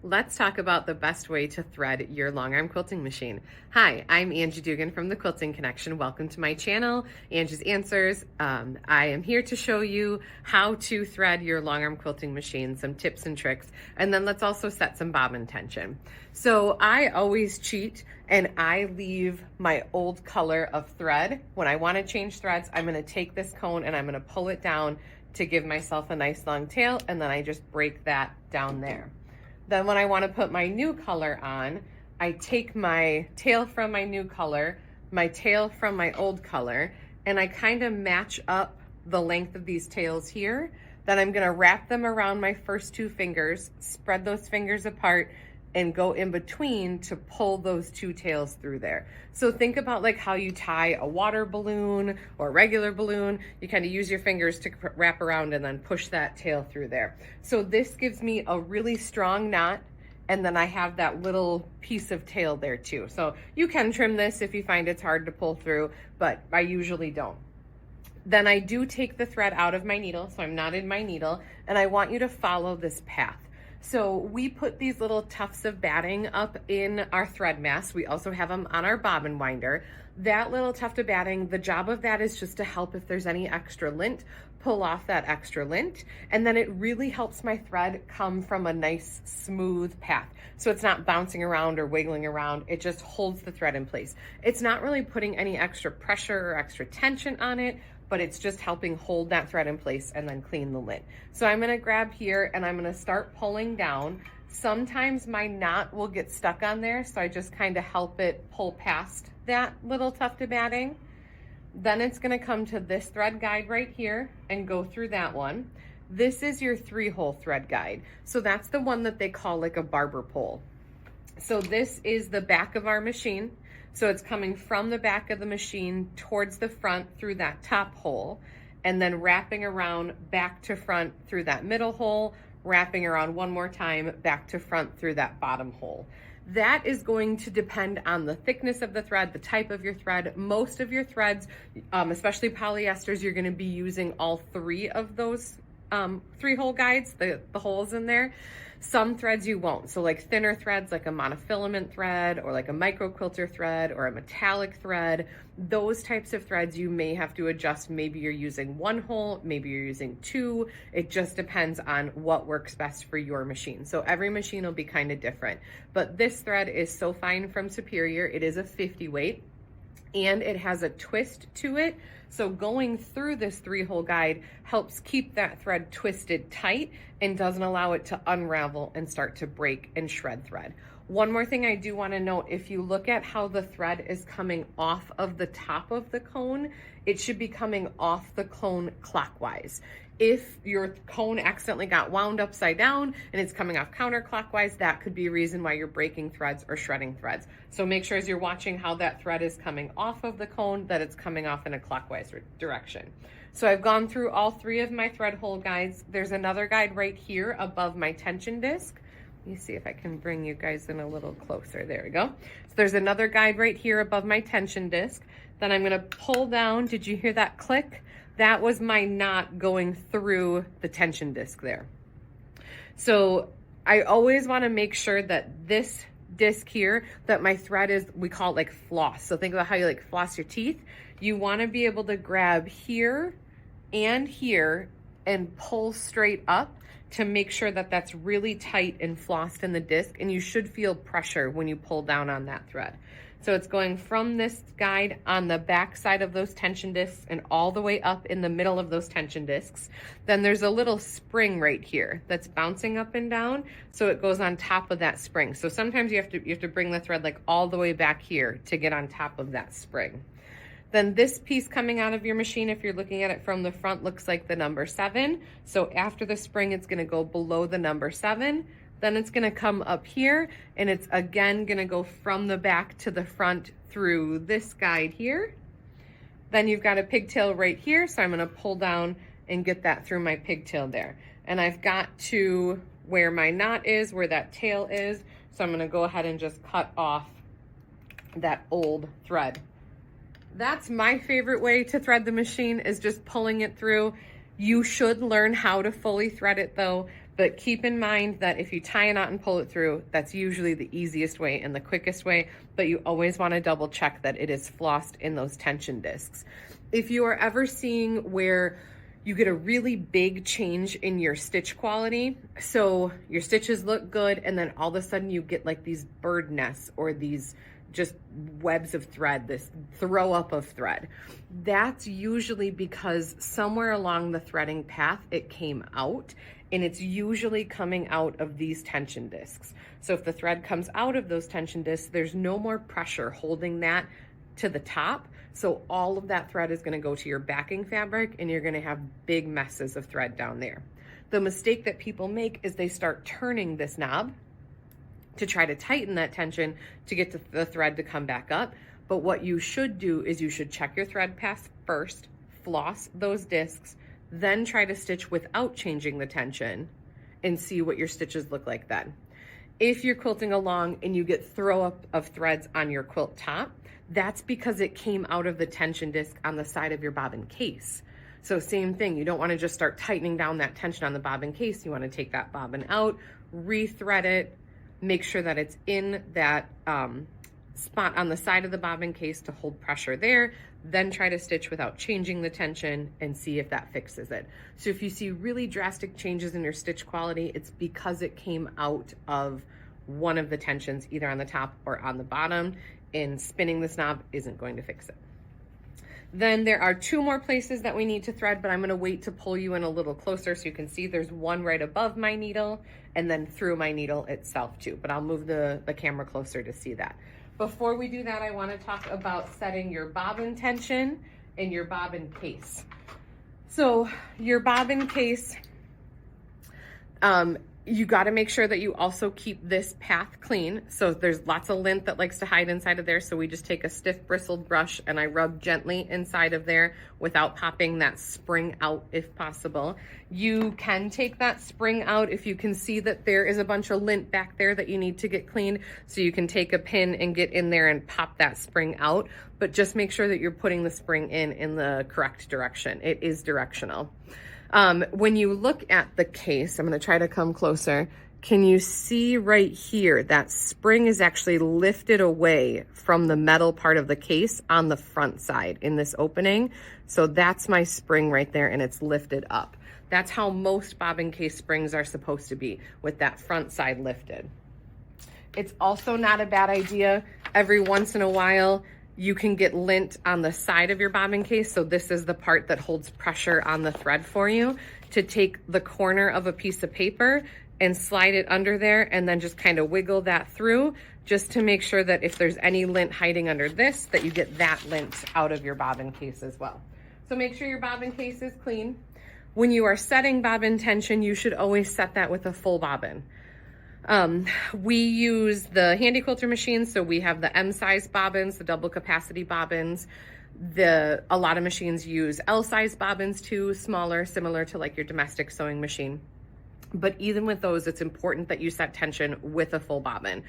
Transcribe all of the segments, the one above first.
Let's talk about the best way to thread your long arm quilting machine. Hi, I'm Angie Dugan from the Quilting Connection. Welcome to my channel, Angie's Answers. I am here to show you how to thread your long arm quilting machine, some tips and tricks, and then let's also set some bobbin tension. So I always cheat and I leave my old color of thread. When I want to change threads, I'm going to take this cone and I'm going to pull it down to give myself a nice long tail, and then I just break that down there. Then when I want to put my new color on, I take my tail from my new color, my tail from my old color, and I kind of match up the length of these tails here. Then I'm going to wrap them around my first two fingers, spread those fingers apart, and go in between to pull those two tails through there. So think about like how you tie a water balloon or a regular balloon. You kind of use your fingers to wrap around and then push that tail through there. So this gives me a really strong knot, and then I have that little piece of tail there too. So you can trim this if you find it's hard to pull through, but I usually don't. Then I do take the thread out of my needle, so I'm not in my needle, and I want you to follow this path. So we put these little tufts of batting up in our thread mass. We also have them on our bobbin winder. That little tuft of batting, the job of that is just to help if there's any extra lint, pull off that extra lint. And then it really helps my thread come from a nice smooth path. So it's not bouncing around or wiggling around. It just holds the thread in place. It's not really putting any extra pressure or extra tension on it, but it's just helping hold that thread in place and then clean the lint. So I'm gonna grab here and I'm gonna start pulling down. Sometimes my knot will get stuck on there, so I just kind of help it pull past that little tuft of batting. Then it's gonna come to this thread guide right here and go through that one. This is your 3-hole thread guide. So that's the one that they call like a barber pole. So this is the back of our machine. So it's coming from the back of the machine towards the front through that top hole, and then wrapping around back to front through that middle hole, wrapping around one more time back to front through that bottom hole. That is going to depend on the thickness of the thread, the type of your thread. Most of your threads, especially polyesters, you're going to be using all 3 of those 3-hole guides, the holes in there. Some threads you won't. So like thinner threads, like a monofilament thread or like a micro quilter thread or a metallic thread, those types of threads you may have to adjust. Maybe you're using 1 hole, maybe you're using 2. It just depends on what works best for your machine. So every machine will be kind of different. But this thread is so fine from Superior. It is a 50 weight. And it has a twist to it. So going through this 3-hole guide helps keep that thread twisted tight and doesn't allow it to unravel and start to break and shred thread. One more thing I do want to note, if you look at how the thread is coming off of the top of the cone, it should be coming off the cone clockwise. If your cone accidentally got wound upside down and it's coming off counterclockwise, that could be a reason why you're breaking threads or shredding threads. So make sure as you're watching how that thread is coming off of the cone that it's coming off in a clockwise direction. So I've gone through all 3 of my thread hole guides. There's another guide right here above my tension disc. Let me see if I can bring you guys in a little closer. There we go. So there's another guide right here above my tension disc. Then I'm gonna pull down. Did you hear that click? That was my knot going through the tension disc there. So I always want to make sure that this disc here, that my thread is, we call it like floss. So think about how you like floss your teeth. You want to be able to grab here and here and pull straight up to make sure that that's really tight and flossed in the disc, and you should feel pressure when you pull down on that thread. So it's going from this guide on the back side of those tension discs and all the way up in the middle of those tension discs. Then there's a little spring right here that's bouncing up and down, so it goes on top of that spring. So sometimes you have to bring the thread like all the way back here to get on top of that spring. Then this piece coming out of your machine, if you're looking at it from the front, looks like the number 7. So after the spring, it's gonna go below the number 7. Then it's gonna come up here, and it's again gonna go from the back to the front through this guide here. Then you've got a pigtail right here, so I'm gonna pull down and get that through my pigtail there. And I've got to where my knot is, where that tail is, so I'm gonna go ahead and just cut off that old thread. That's my favorite way to thread the machine, is just pulling it through. You should learn how to fully thread it though. But keep in mind that if you tie a knot and pull it through, that's usually the easiest way and the quickest way, but you always want to double check that it is flossed in those tension discs. If you are ever seeing where you get a really big change in your stitch quality, so your stitches look good and then all of a sudden you get like these bird nests or these just webs of thread, this throw up of thread, that's usually because somewhere along the threading path it came out, and it's usually coming out of these tension discs. So if the thread comes out of those tension discs, there's no more pressure holding that to the top. So all of that thread is going to go to your backing fabric and you're going to have big messes of thread down there. The mistake that people make is they start turning this knob to try to tighten that tension to get the thread to come back up. But what you should do is you should check your thread path first, floss those discs, then try to stitch without changing the tension and see what your stitches look like then. If you're quilting along and you get throw up of threads on your quilt top, that's because it came out of the tension disc on the side of your bobbin case. So same thing, you don't want to just start tightening down that tension on the bobbin case. You want to take that bobbin out, re-thread it, make sure that it's in that spot on the side of the bobbin case to hold pressure there, then try to stitch without changing the tension and see if that fixes it. So if you see really drastic changes in your stitch quality, it's because it came out of one of the tensions, either on the top or on the bottom, and spinning this knob isn't going to fix it. Then there are two more places that we need to thread, but I'm going to wait to pull you in a little closer so you can see there's one right above my needle and then through my needle itself too, but I'll move the camera closer to see that. Before we do that, I want to talk about setting your bobbin tension and your bobbin case. So your bobbin case, you got to make sure that you also keep this path clean. So there's lots of lint that likes to hide inside of there. So we just take a stiff bristled brush and I rub gently inside of there without popping that spring out if possible. You can take that spring out if you can see that there is a bunch of lint back there that you need to get cleaned. So you can take a pin and get in there and pop that spring out, but just make sure that you're putting the spring in the correct direction. It is directional. When you look at the case, I'm going to try to come closer. Can you see right here that spring is actually lifted away from the metal part of the case on the front side in this opening? So that's my spring right there and it's lifted up. That's how most bobbin case springs are supposed to be, with that front side lifted. It's also not a bad idea every once in a while. You can get lint on the side of your bobbin case. So this is the part that holds pressure on the thread for you, to take the corner of a piece of paper and slide it under there and then just kind of wiggle that through, just to make sure that if there's any lint hiding under this, that you get that lint out of your bobbin case as well. So make sure your bobbin case is clean. When you are setting bobbin tension, you should always set that with a full bobbin. We use the Handi Quilter machine, so we have the M size bobbins, the double capacity bobbins. A lot of machines use L size bobbins too, smaller, similar to like your domestic sewing machine. But even with those, it's important that you set tension with a full bobbin.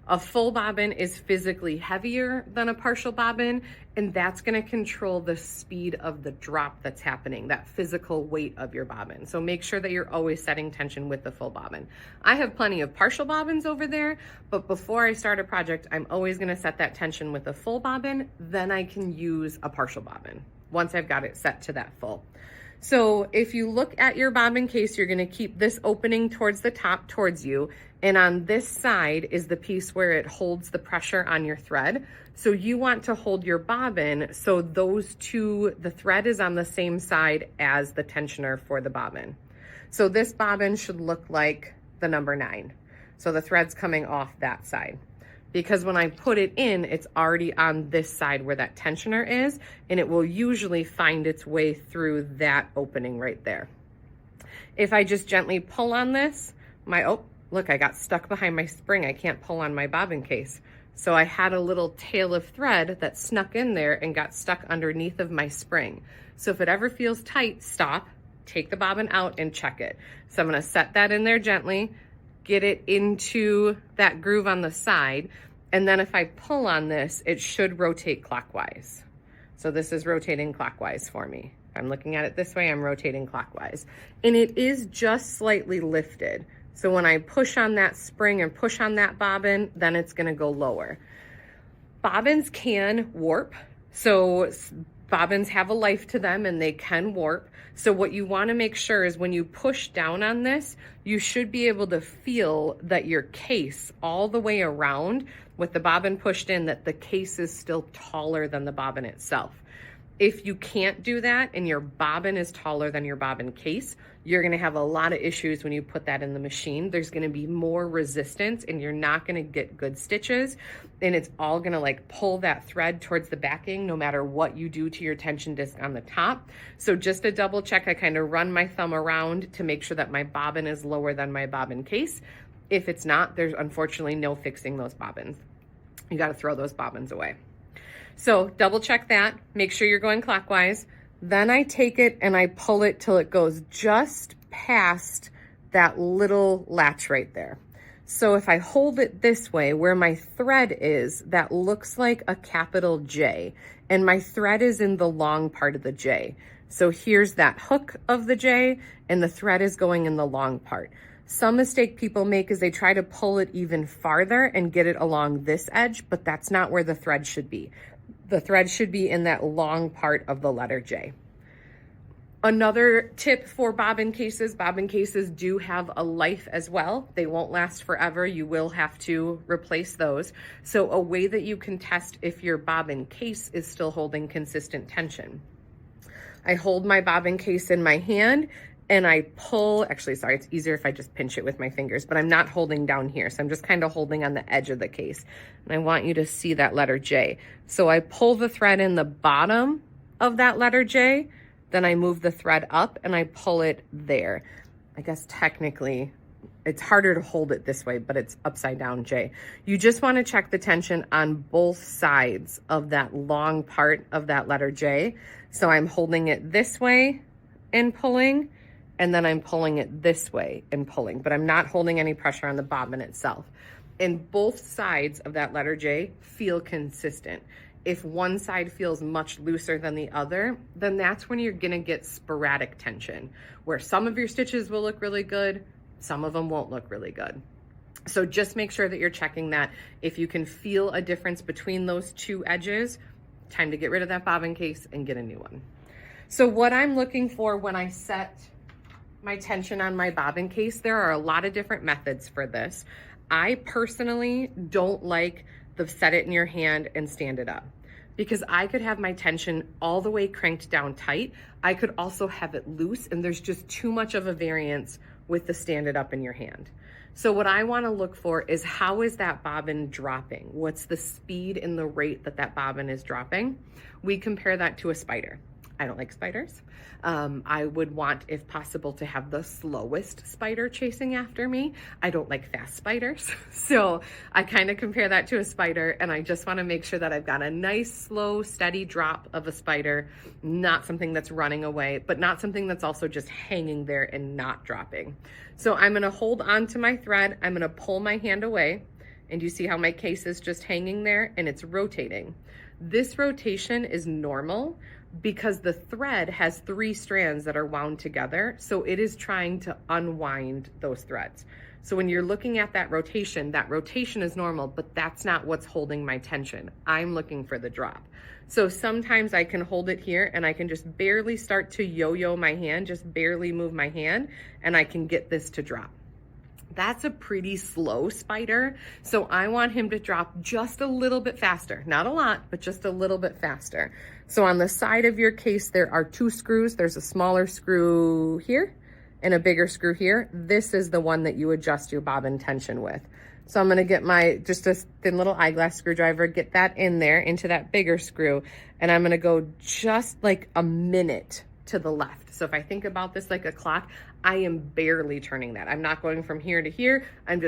A full bobbin is physically heavier than a partial bobbin, and that's going to control the speed of the drop that's happening, that physical weight of your bobbin. So make sure that you're always setting tension with the full bobbin. I have plenty of partial bobbins over there, but before I start a project, I'm always going to set that tension with a full bobbin. Then I can use a partial bobbin once I've got it set to that full. So if you look at your bobbin case, you're going to keep this opening towards the top, towards you. And on this side is the piece where it holds the pressure on your thread. So you want to hold your bobbin so those two, the thread is on the same side as the tensioner for the bobbin. So this bobbin should look like the number 9. So the thread's coming off that side. Because when I put it in, it's already on this side where that tensioner is, and it will usually find its way through that opening right there. If I just gently pull on this, look, I got stuck behind my spring. I can't pull on my bobbin case. So I had a little tail of thread that snuck in there and got stuck underneath of my spring. So if it ever feels tight, stop, take the bobbin out and check it. So I'm gonna set that in there gently, get it into that groove on the side, and then if I pull on this, it should rotate clockwise. So this is rotating clockwise for me. If I'm looking at it this way, I'm rotating clockwise. And it is just slightly lifted. So when I push on that spring and push on that bobbin, then it's gonna go lower. Bobbins can warp. So bobbins have a life to them and they can warp. So what you wanna make sure is when you push down on this, you should be able to feel that your case all the way around with the bobbin pushed in, that the case is still taller than the bobbin itself. If you can't do that and your bobbin is taller than your bobbin case, you're gonna have a lot of issues when you put that in the machine. There's gonna be more resistance and you're not gonna get good stitches, and it's all gonna like pull that thread towards the backing no matter what you do to your tension disc on the top. So just to double check, I kind of run my thumb around to make sure that my bobbin is lower than my bobbin case. If it's not, there's unfortunately no fixing those bobbins. You gotta throw those bobbins away. So double check that, make sure you're going clockwise. Then I take it and I pull it till it goes just past that little latch right there. So if I hold it this way, where my thread is, that looks like a capital J, and my thread is in the long part of the J. So here's that hook of the J, and the thread is going in the long part. Some mistake people make is they try to pull it even farther and get it along this edge, but that's not where the thread should be. The thread should be in that long part of the letter J. Another tip for bobbin cases do have a life as well. They won't last forever. You will have to replace those. So a way that you can test if your bobbin case is still holding consistent tension. I hold my bobbin case in my hand and I pull, actually, sorry, it's easier if I just pinch it with my fingers, but I'm not holding down here. So I'm just kind of holding on the edge of the case. And I want you to see that letter J. So I pull the thread in the bottom of that letter J, then I move the thread up and I pull it there. I guess technically it's harder to hold it this way, but it's upside down J. You just want to check the tension on both sides of that long part of that letter J. So I'm holding it this way and pulling, and then I'm pulling it this way and pulling, but I'm not holding any pressure on the bobbin itself. And both sides of that letter J feel consistent. If one side feels much looser than the other, then that's when you're gonna get sporadic tension, where some of your stitches will look really good, some of them won't look really good. So just make sure that you're checking that. If you can feel a difference between those two edges, time to get rid of that bobbin case and get a new one. So what I'm looking for when I set my tension on my bobbin case, there are a lot of different methods for this. I personally don't like the set it in your hand and stand it up, because I could have my tension all the way cranked down tight. I could also have it loose, and there's just too much of a variance with the stand it up in your hand. So what I want to look for is, how is that bobbin dropping? What's the speed and the rate that that bobbin is dropping? We compare that to a spider. I don't like spiders. I would want, if possible, to have the slowest spider chasing after me. I don't like fast spiders. So I kind of compare that to a spider, and I just want to make sure that I've got a nice, slow, steady drop of a spider, not something that's running away, but not something that's also just hanging there and not dropping. So I'm going to hold on to my thread. I'm going to pull my hand away, and you see how my case is just hanging there and it's rotating. This rotation is normal because the thread has 3 strands that are wound together. So it is trying to unwind those threads. So when you're looking at that rotation is normal, but that's not what's holding my tension. I'm looking for the drop. So sometimes I can hold it here and I can just barely start to yo-yo my hand, just barely move my hand, and I can get this to drop. That's a pretty slow spider. So I want him to drop just a little bit faster, not a lot, but just a little bit faster. So on the side of your case, there are 2 screws. There's a smaller screw here and a bigger screw here. This is the one that you adjust your bobbin tension with. So I'm gonna get just a thin little eyeglass screwdriver, get that in there into that bigger screw. And I'm gonna go just like a minute to the left. So if I think about this like a clock, I am barely turning that. I'm not going from here to here. I'm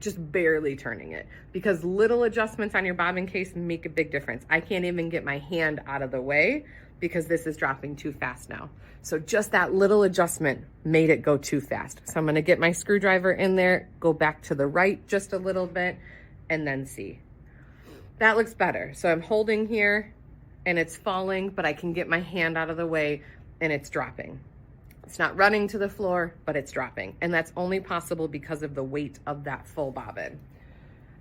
just barely turning it, because little adjustments on your bobbin case make a big difference. I can't even get my hand out of the way because this is dropping too fast now. So just that little adjustment made it go too fast. So I'm gonna get my screwdriver in there, go back to the right just a little bit, and then see. That looks better. So I'm holding here and it's falling, but I can get my hand out of the way. and it's dropping. It's not running to the floor, but it's dropping. And that's only possible because of the weight of that full bobbin.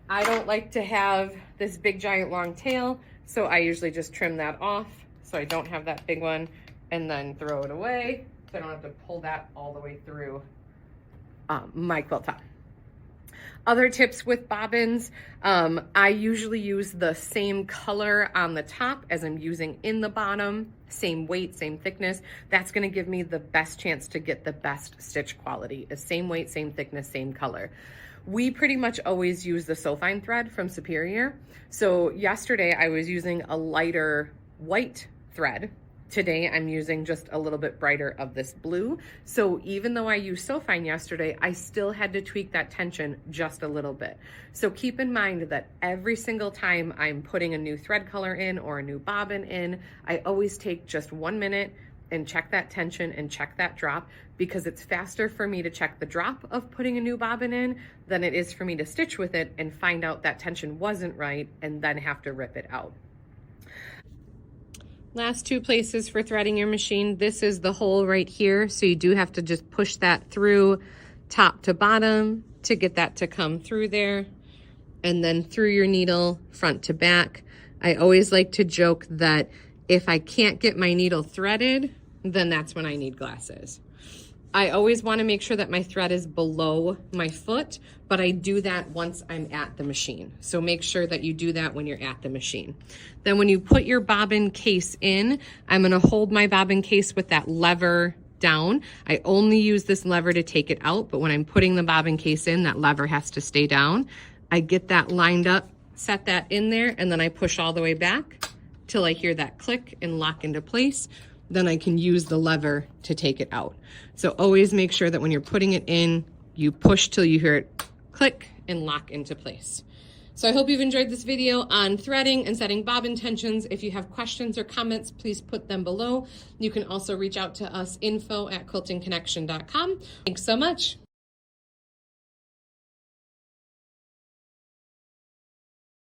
I don't like to have this big giant long tail, so I usually just trim that off so I don't have that big one, and then throw it away so I don't have to pull that all the way through my quilt top. Other tips with bobbins, I usually use the same color on the top as I'm using in the bottom, same weight, same thickness. That's gonna give me the best chance to get the best stitch quality. The same weight, same thickness, same color. We pretty much always use the Sofine thread from Superior. So yesterday I was using a lighter white thread. Today I'm using just a little bit brighter of this blue. So even though I used Sofine yesterday, I still had to tweak that tension just a little bit. So keep in mind that every single time I'm putting a new thread color in or a new bobbin in, I always take just 1 minute and check that tension and check that drop, because it's faster for me to check the drop of putting a new bobbin in than it is for me to stitch with it and find out that tension wasn't right and then have to rip it out. Last two places for threading your machine. This is the hole right here. So you do have to just push that through top to bottom to get that to come through there. And then through your needle front to back. I always like to joke that if I can't get my needle threaded, then that's when I need glasses. I always want to make sure that my thread is below my foot, but I do that once I'm at the machine. So make sure that you do that when you're at the machine. Then when you put your bobbin case in, I'm going to hold my bobbin case with that lever down. I only use this lever to take it out, but when I'm putting the bobbin case in, that lever has to stay down. I get that lined up, set that in there, and then I push all the way back till I hear that click and lock into place. Then I can use the lever to take it out. So always make sure that when you're putting it in, you push till you hear it click and lock into place. So I hope you've enjoyed this video on threading and setting bobbin tensions. If you have questions or comments, please put them below. You can also reach out to us, info@quiltingconnection.com. Thanks so much.